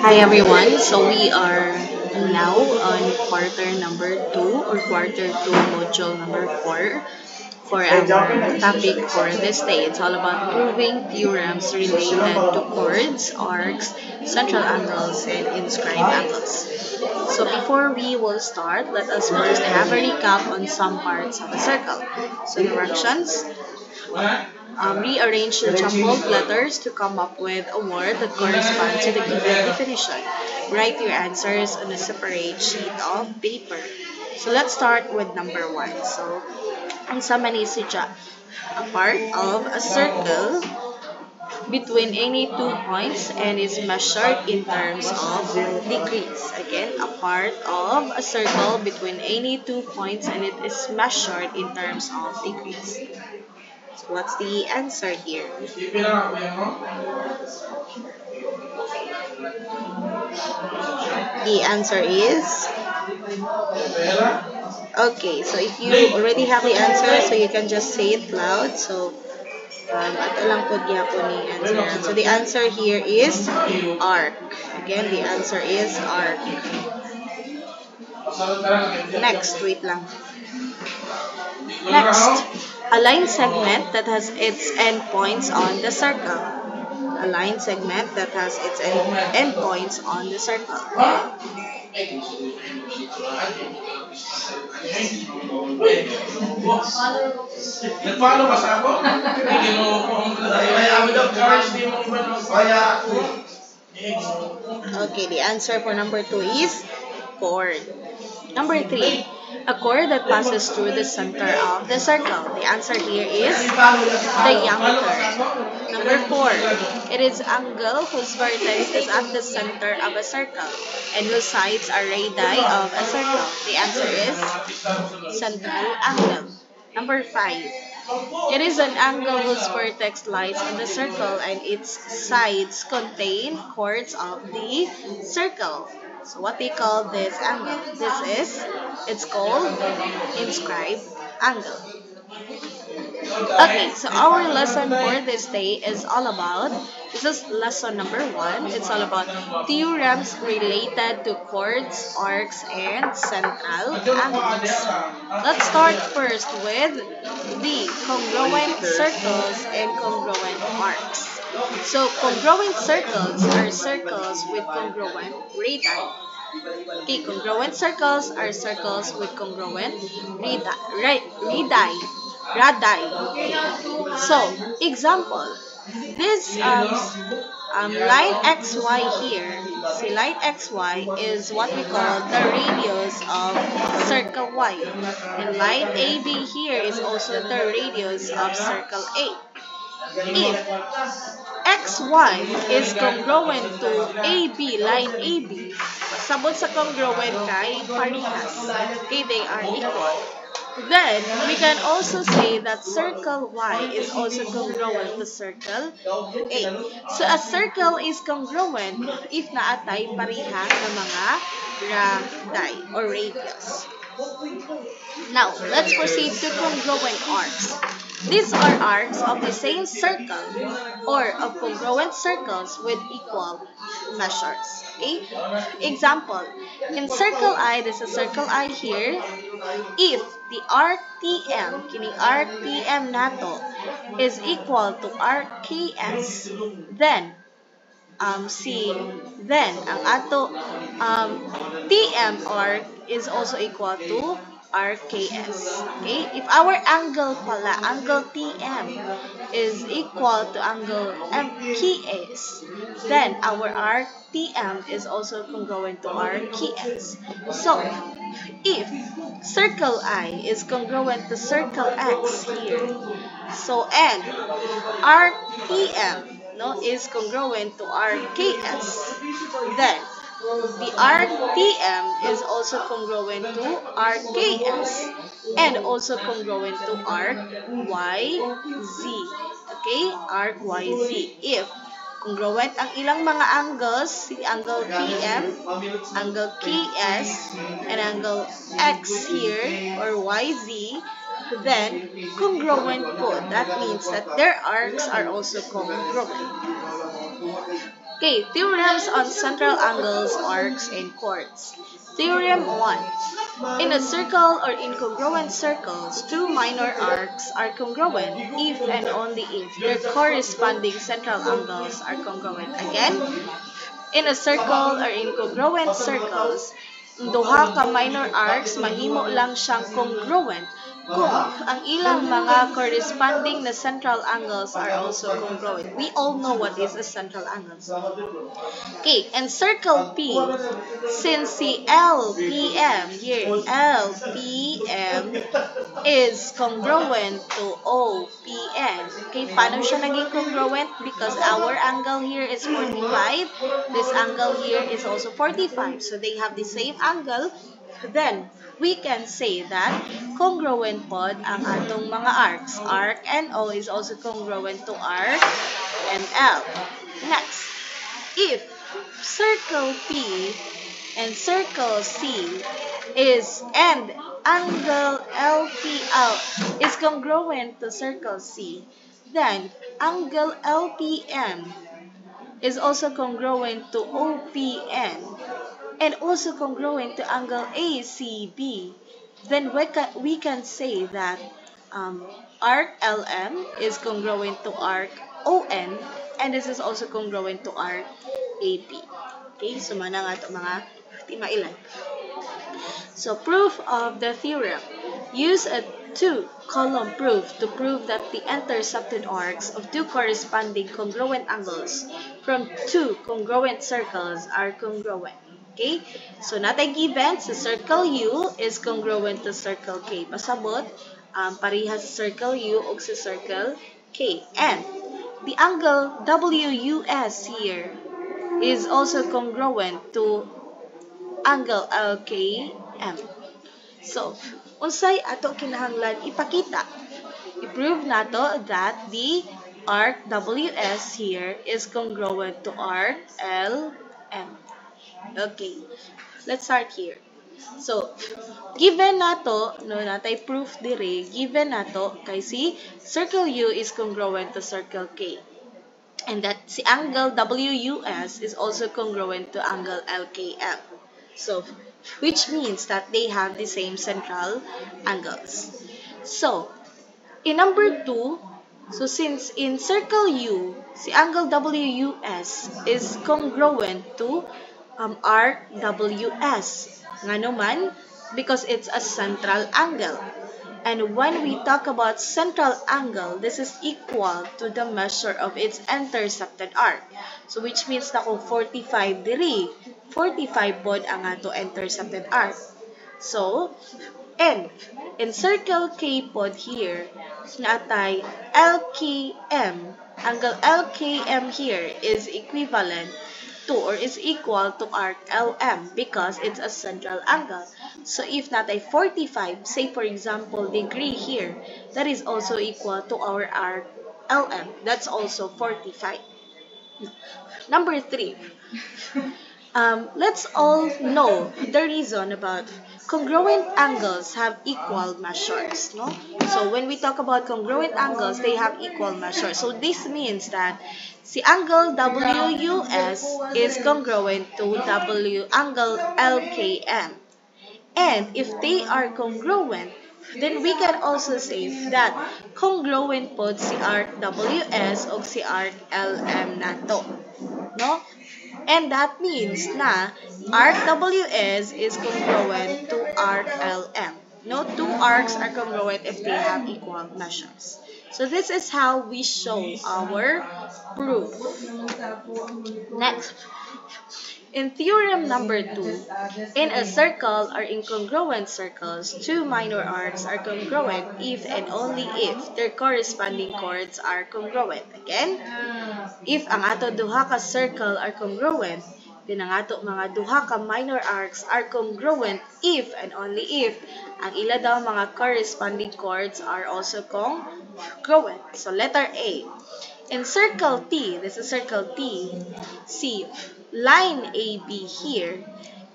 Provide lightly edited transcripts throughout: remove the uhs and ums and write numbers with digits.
Hi everyone. So we are now on quarter number 2 or quarter 2 module number 4 for our topic for this day. It's all about proving theorems related to chords, arcs, central angles, and inscribed angles. So before we will start, let us first have a recap on some parts of a circle. So directions, rearrange the jumbled letters to come up with a word that corresponds to the given definition. Write your answers on a separate sheet of paper. So let's start with number 1. So, ang sama ni Sija, a part of a circle between any 2 points and is measured in terms of degrees. Again, a part of a circle between any 2 points and it is measured in terms of degrees. So what's the answer here? The answer is okay. So if you already have the answer, so you can just say it loud. So ato lang po gyapon ni answer. So the answer here is arc. Again, the answer is arc. Next, wait lang. Next, a line segment that has its endpoints on the circle. A line segment that has its endpoints on the circle. Nag-follow ka sa ako? Okay, the answer for number 2 is chord. Number 3, a chord that passes through the center of the circle. The answer here is diameter. Number 4, it is angle whose vertex is at the center of a circle and whose sides are radii of a circle. The answer is central angle. Number 5, it is an angle whose vertex lies on the circle and its sides contain chords of the circle. So what we call this angle? It's called inscribed angle. Okay, so our lesson for this day is all about, this is lesson number 1. It's all about theorems related to chords, arcs, and central angles. Let's start first with the congruent circles and congruent arcs. So congruent circles are circles with congruent radii. Okay, congruent circles are circles with congruent radii. Okay. So, example, this line XY here, see line XY is what we call the radius of circle Y. And line AB here is also the radius of circle A. If XY is congruent to AB, line AB, sabot sa congruent kay parehas. Okay, they are equal. Then, we can also say that circle Y is also congruent to circle A. So, a circle is congruent if naatay parehas na mga radii or radius. Now, let's proceed to congruent arcs. These are arcs of the same circle or of congruent circles with equal measures. Okay? Example, in circle I, there's a circle I here. If the arc TM, kining arc TM nato, is equal to arc KS, then then ang ato TM arc is also equal to RKS. Okay? If our angle pala, angle TM is equal to angle MKS, then our arc TM is also congruent to RKS. So, if circle I is congruent to circle X here, so and arc TM is congruent to RKS, then the RTM is also congruent to RKS and also congruent to RYZ. Okay? RYZ. If congruent ang ilang mga angles, si angle TM, angle KS, and angle X here, or YZ, then congruent po. That means that their arcs are also congruent. Okay, theorems on central angles, arcs, and chords. Theorem 1. In a circle or incongruent circles, two minor arcs are congruent if and only if their corresponding central angles are congruent. Again, in a circle or incongruent circles, duha ka minor arcs mahimo lang siyang congruent kung ang ilang mga corresponding na central angles are also congruent. We all know what is a central angle. Okay, and circle P, since the LPM here, LPM is congruent to OPN. Okay, paano siya naging congruent? Because our angle here is 45. This angle here is also 45. So they have the same angle. Then, we can say that congruent pod ang atong mga arcs. Arc and O is also congruent to arc and L. Next, if circle P and circle C is and angle LPL is congruent to circle C, then angle LPM is also congruent to OPN and also congruent to angle ACB, then we can say that arc LM is congruent to arc ON, and this is also congruent to arc AP. Okay, so mana nga ito mga timailan. So proof of the theorem. Use a two-column proof to prove that the intersected arcs of two corresponding congruent angles from two congruent circles are congruent. Okay? So natay given sa circle U is congruent to circle K. Pasabot, parehas sa circle U o sa circle K. And the angle WUS here is also congruent to angle LKM. So, unsay ato kinahanglan ipakita? I-prove nato that the arc WS here is congruent to arc LM. Okay, let's start here. So, given nato, no, natay proof dire, given nato, kay si circle U is congruent to circle K. And that si angle WUS is also congruent to angle LKM. So, which means that they have the same central angles. So, in number 2, so since in circle U, si angle WUS is congruent to arc WS. Nga naman, because it's a central angle. And when we talk about central angle, this is equal to the measure of its intersected arc. So which means na kung 45 diri, 45 pod ang ato intersected arc. So, and in circle K pod here, natay LKM. Angle LKM here is equivalent to or is equal to arc LM because it's a central angle. So if natay 45, say for example degree here, that is also equal to our arc LM. That's also 45. Number 3. Let's all know the reason about congruent angles have equal measures, no? So when we talk about congruent angles, they have equal measures. So this means that si angle WUS is congruent to angle LKM. And if they are congruent, then we can also say that congruent po si arc WS o si arc LM nato, no? And that means na arc WS is congruent to arc LM. No, two arcs are congruent if they have equal measures. So this is how we show our proof. Next. In theorem number 2, in a circle or incongruent circles, two minor arcs are congruent if and only if their corresponding chords are congruent. Again, if ang ato duha ka circle are congruent, then ang ato mga duha ka minor arcs are congruent if and only if ang ila daw mga corresponding chords are also congruent. So letter A. In circle T, this is circle T, see, line AB here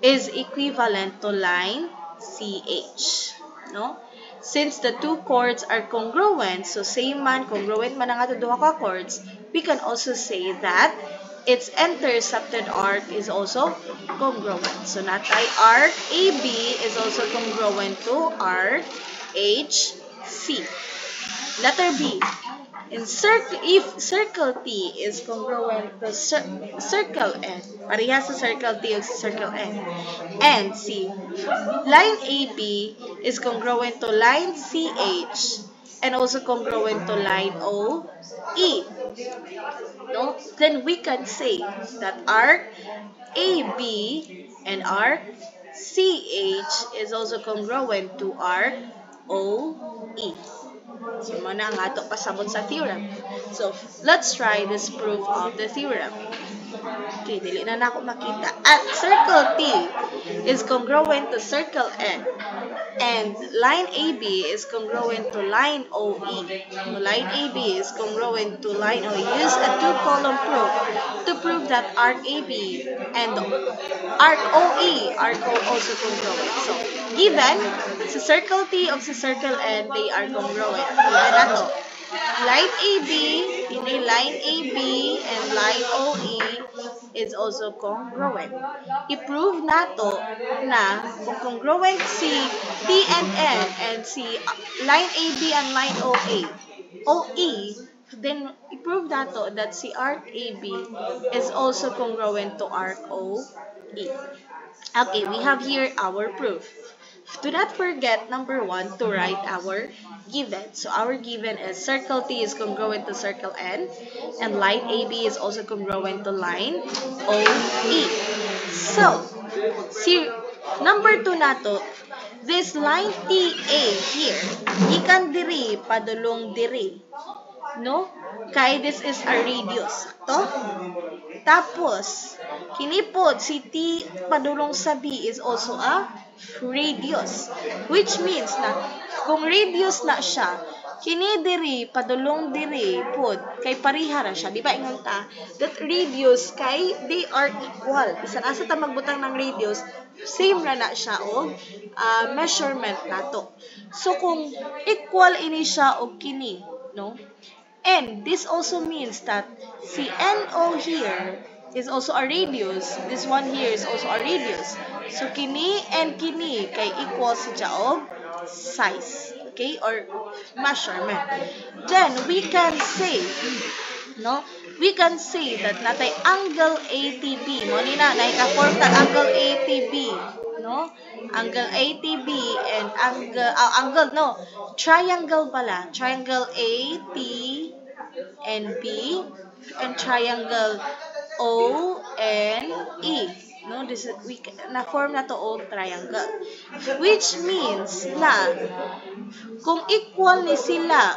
is equivalent to line CH, no? Since the two chords are congruent, so same man, congruent man ang ato duha ka chords, we can also say that its intercepted arc is also congruent. So natay arc AB is also congruent to arc HC. Letter B. If circle T is congruent to circle N, parehas sa circle T o sa circle N, and C, line AB is congruent to line CH and also congruent to line OE, no? Then we can say that arc AB and arc CH is also congruent to arc OE. So, muna ang ato pasabot sa theorem. So, let's try this proof of the theorem. Okay, dili na ako makita. At circle T is congruent to circle N. And line AB is congruent to line OE. Line AB is congruent to line OE. Use a two-column proof to prove that arc AB and arc OE are also congruent. So, given sa circle T o sa circle N, they are congruent. Given na to. Line AB, ini line AB and line OE is also congruent. I-prove nato na kung congruent si T and N and si line AB and line OE, then i-prove nato that si arc AB is also congruent to arc OE. Okay, we have here our proof. Do not forget, number 1, to write our given. So our given is circle T is congruent to circle N, and line AB is also congruent to line OE. So, number 2 nato, this line TA here, gikan diri, padulong diri. No? Kay this is a radius. To? Tapos, kinipod, si T padulong sa B is also a radius. Which means na, kung radius na siya, kini diri, padulong diri, pod, kay pariha ra siya. Di ba ingon ta? That radius, kay they are equal. Bisan asa ta magbutang ng radius, same ra na siya o measurement nato. So, kung equal ini siya o kini, no? And this also means that si NO here is also a radius. This one here is also a radius. So, kini and kini kay equal sa og size. Okay? Or measurement. Then, we can say, no? We can say that natay angle ATB. Mo ni na, naika-form tag angle ATB. No? Angle ATB and triangle pala. Triangle AT and B and triangle O and E. No, this is na form na to og triangle. Which means na kung equal ni sila,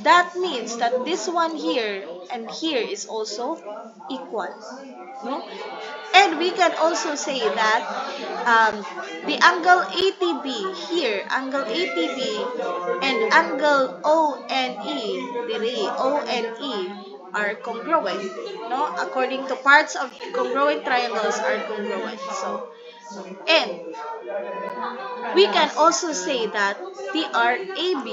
that means that this one here and here is also equal. No? And we can also say that the angle ATB here, angle ATB and angle ONE, ONE are congruent. No? According to parts of congruent triangles are congruent. So, and we can also say that the arc AB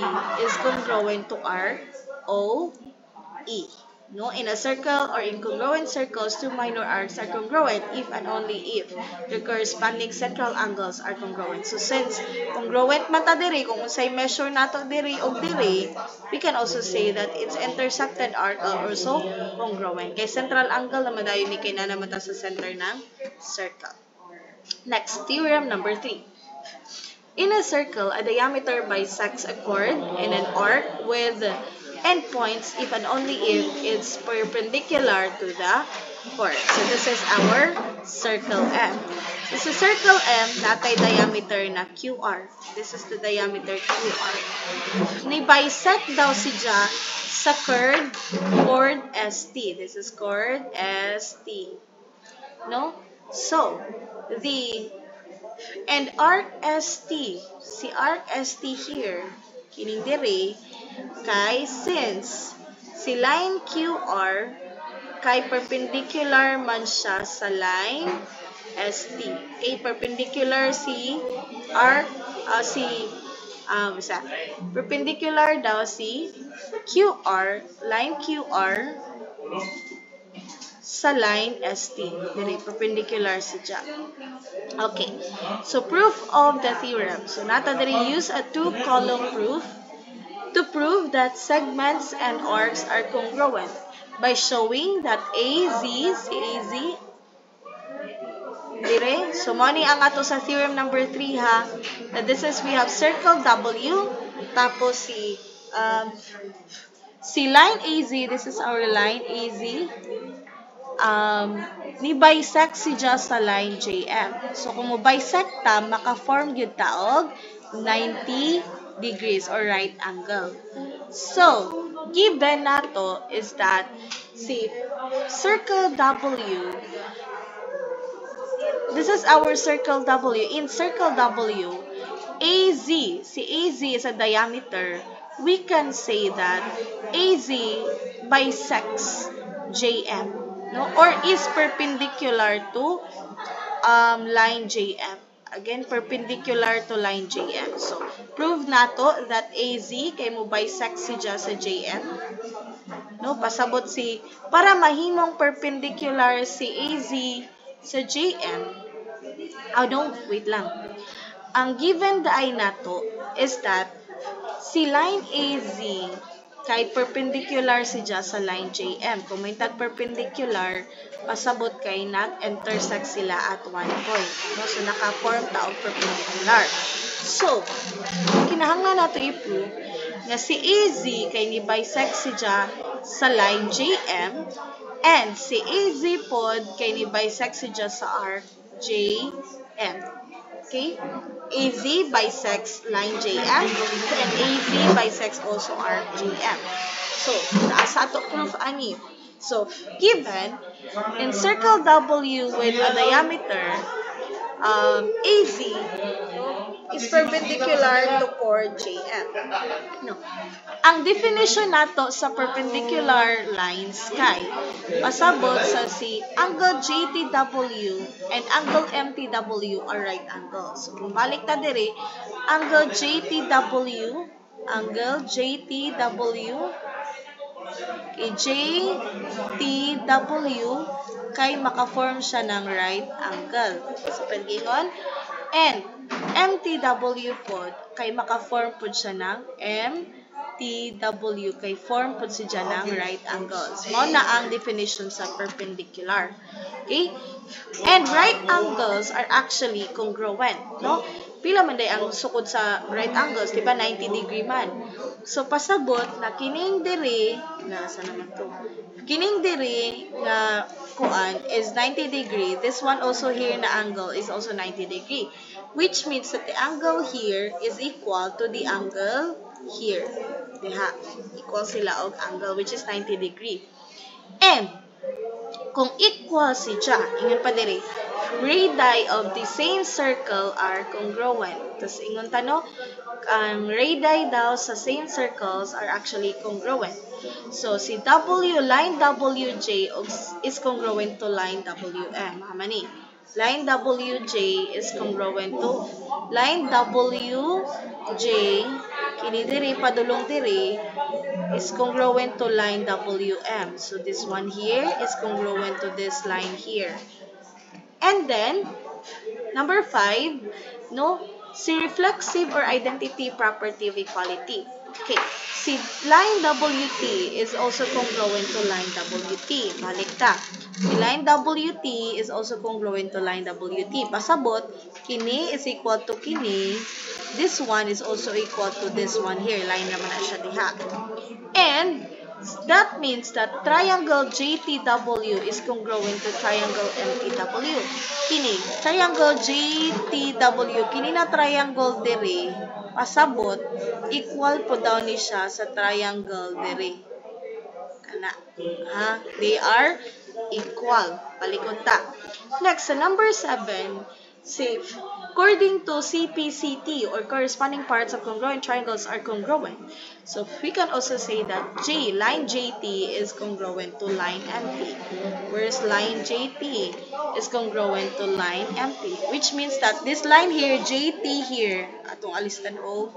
is congruent to arc OE. No, in a circle or in congruent circles, two minor arcs are congruent if and only if the corresponding central angles are congruent. So since congruent man ta diri, kung unsay measure nato diri og diri, we can also say that its intercepted arc are also congruent. Kay central angle naman dayon ni kay naman ta sa center ng circle. Next, theorem number 3. In a circle, a diameter bisects a chord in an arc with endpoints if and only if it's perpendicular to the chord. So this is our circle M. So sa circle M, natay diameter na QR. This is the diameter QR. Ni-bisect daw siya sa chord ST. This is chord ST. No? So, and arc ST, si arc ST here, kining diri, kay since si line QR kay perpendicular man siya sa line ST. Okay, perpendicular si arc perpendicular daw si QR, line QR sa line ST. Diri, perpendicular siya. Okay. So, proof of the theorem. So, nata diri use a two-column proof to prove that segments and arcs are congruent by showing that AZ, si AZ, dire, so money ang ato sa theorem number 3 ha, that this is, we have circle W, tapos si line AZ, this is our line AZ, ni bisect si just sa line JM. So, kung mo bisect ta, maka-form yun taog 90 degrees or right angle. So, given nato is that si circle W, this is our circle W. In circle W, AZ, si AZ is a diameter. We can say that AZ bisects JM, no? Or is perpendicular to line JM. Again, perpendicular to line JM. So, prove nato that AZ kay mo bisect siya sa JM. No, pasabot si para mahimong perpendicular si AZ sa JM. Oh no, wait lang. Ang given daay nato is that si line AZ kay perpendicular siya sa line JM. Kung may tag-perpendicular, pasabot kay nag-intersect sila at one point. No? So, naka-form taog perpendicular. So, kinahanglan nato i-prove na si AZ kay ni bisect siya sa line JM and si AZ pod kay ni bisect siya sa arc JM. Okay? AZ bisects line JM and AZ bisects also arc JM. So, naasa ato proof ani. So, given in circle W with a diameter AZ is perpendicular to chord JM. No. Ang definition nato sa perpendicular lines kay pasabot sa si angle JTW and angle MTW are right angles. So, bumalik ta diri, angle JTW kay maka-form siya ng right angle. So, paggingon, and MTW pod kay maka-form pod siya ng MTW kay form pod siya ng right angles. Mao na ang definition sa perpendicular. Okay? And right angles are actually congruent, no? Pila man day ang sukod sa right angles, di ba 90 degree man. So pasabot na kining diri, nasa naman to. Kining diri nga kuan is 90 degree. This one also here na angle is also 90 degree, which means that the angle here is equal to the angle here. Diha, equal sila og angle which is 90 degree. And kung equal siya, ingon pa diri, radii of the same circle are congruent. Tapos ingon tano, ang radii daw sa same circles are actually congruent. So, si line WJ is congruent to line WM. Hamani. Line WJ is congruent to line WJ, kini diri, padulong diri, is congruent to line WM. So, this one here is congruent to this line here. And then, number 5, no, si reflexive or identity property of equality. Okay, si line WT is also congruent to line WT. Balik ta. Si line WT is also congruent to line WT. Pasabot, kini is equal to kini. This one is also equal to this one here. Line naman na siya diha. And that means that triangle JTW is congruent to triangle MTW. Kini, triangle JTW, kini na triangle diri, pasabot, equal po daw ni siya sa triangle diri. Kana. Ha? They are equal. Palikod ta. Next, sa number 7, according to CPCT or corresponding parts of congruent triangles are congruent. So we can also say that line JT is congruent to line MT, whereas line JT is congruent to line MT, which means that this line here, JT here, atong alistan o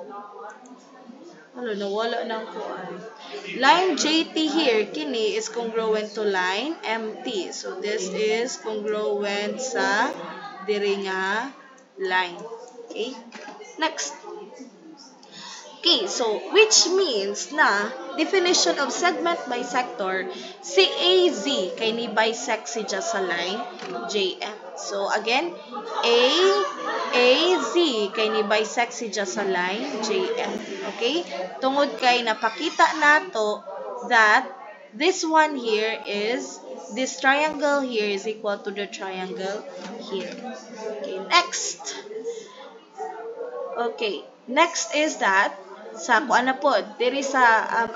Ano, nawala ng kuan. Line JT here, kini is congruent to line MT. So, this is congruent sa diri nga line. Okay? Next. Okay, so which means na definition of segment bisector si AZ kay ni bisect si just sa line JM. So again, AZ kay ni bisect si just sa line JM. Okay? Tungod kay napakita nato that this one here is this triangle here is equal to the triangle here. Okay, next. Okay, next is that sa kuan na pod there is a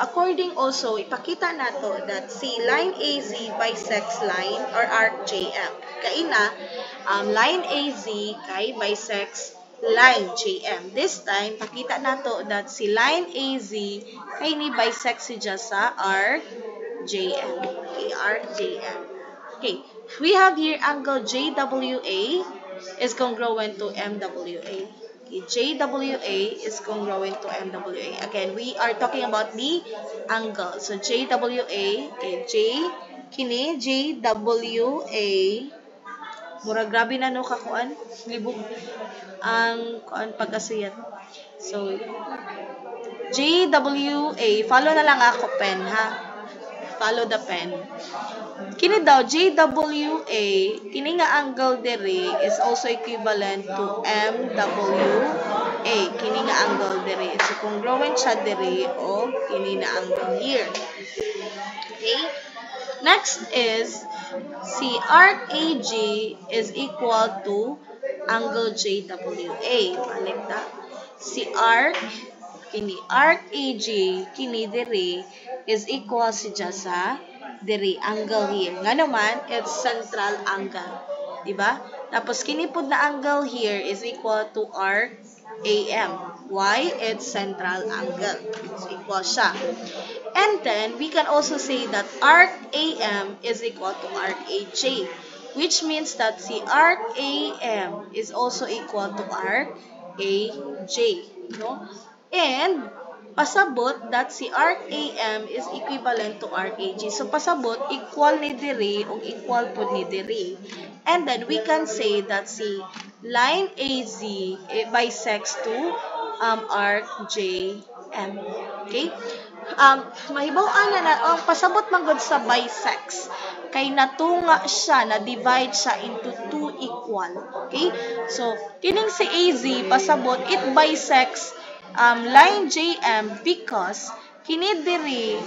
according also ipakita nato that si line AZ bisects line or arc JM. Kay na line AZ kay bisects line JM. This time pakita nato that si line AZ kay ni bisect si just sa arc JM. Okay, arc JM. Okay, we have here angle JWA is congruent to MWA. Okay, JWA is congruent to MWA. Again, we are talking about the angle. So, JWA, okay, kini JWA, mura grabe na no kakuan, libog ang kuan pagkasuyat. So, JWA, follow na lang ako pen ha. Follow the pen. Kini daw JWA, kini nga angle diri is also equivalent to MWA. Kini nga angle diri. So congruent siya diri o kini na angle here. Okay? Next is si arc AG is equal to angle JWA. Balik ta. Si arc AG kini diri is equal si just sa diri angle here. Nga naman, it's central angle. Diba? Tapos, kinipod na angle here is equal to arc AM. Why? It's central angle. So, equal siya. And then, we can also say that arc AM is equal to arc AJ. Which means that si arc AM is also equal to arc AJ. No? And, pasabot that si arc AM is equivalent to arc AG. So, pasabot, equal ni diri o equal po ni diri. And then, we can say that si line AZ bisects to arc JM. Okay? Mahibaw-an na pasabot man gud sa bisects kay natunga siya, na-divide siya into two equal. Okay? So, kining si AZ, pasabot, it bisects line JM because kini diri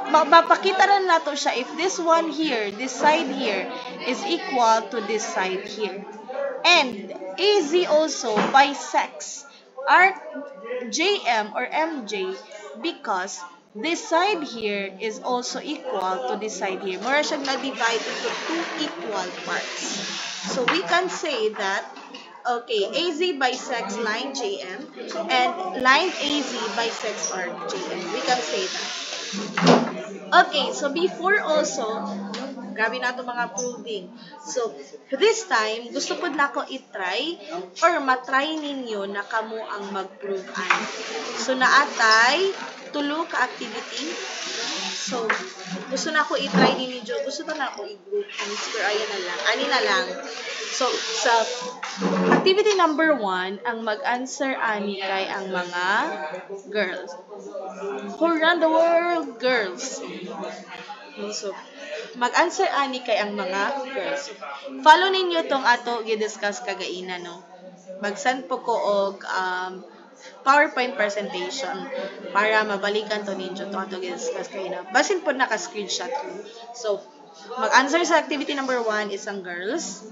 mapakita na nato siya if this one here, this side here is equal to this side here. And AZ also bisects arc JM or MJ because this side here is also equal to this side here. Mura siya na-divide into two equal parts. So we can say that okay, AZ bisects line JM and line AZ bisects arc JM. We can say that. Okay, so before also, grabe na ito mga proving. So, this time, gusto po na ako itry or matry ninyo na kamo ang mag-prove ano. So, naatay, tulo ka activity. So, gusto na ako itry ninyo. Gusto na ako i-group. Ayan na lang. Ani na lang. So, sa activity number 1, ang mag-answer ani kay ang mga girls. Who run the world? Girls. So, mag-answer ani kay ang mga girls. Follow ninyo tong ato gi-discuss kagaina, no? Mag-send po ko og PowerPoint presentation para mabalikan to ninyo to ato gi-discuss kagaina. Basin po naka-screenshot ko. So, mag-answer sa activity number 1 is ang girls.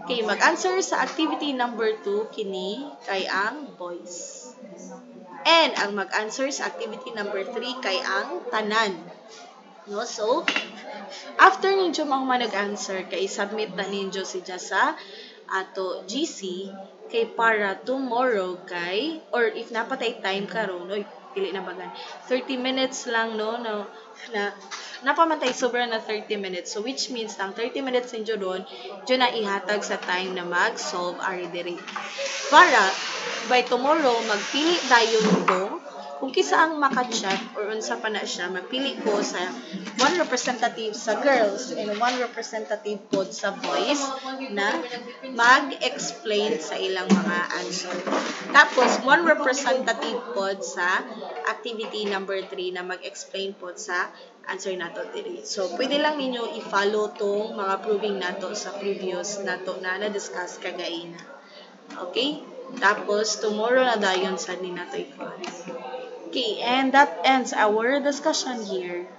Okay, mag-answer sa activity number 2 kini kay ang boys. And ang mag-answer sa activity number 3 kay ang tanan. No? So, after ninyo mga nag-answer, kay submit na ninyo si sa ato GC, kay para tomorrow kay, or if napatay time karon, oy, pili na bagan, 30 minutes lang, no, na napamantay sobra na 30 minutes. So, which means, ang 30 minutes ninyo doon, dyan na ihatag sa time na mag-solve ari diri. Para, by tomorrow, magpili tayo nito kung kisa ang maka-check or unsa pa na siya, mapili ko sa one representative sa girls and one representative po sa boys na mag-explain sa ilang mga answer. Tapos, one representative po sa activity number 3 na mag-explain po sa answer nato diri. So, pwede lang ninyo i-follow tong mga proving nato sa previous nato na na-discuss kagaina. Okay? Tapos, tomorrow na dayon sa ni nato i-class. Okay, and that ends our discussion here.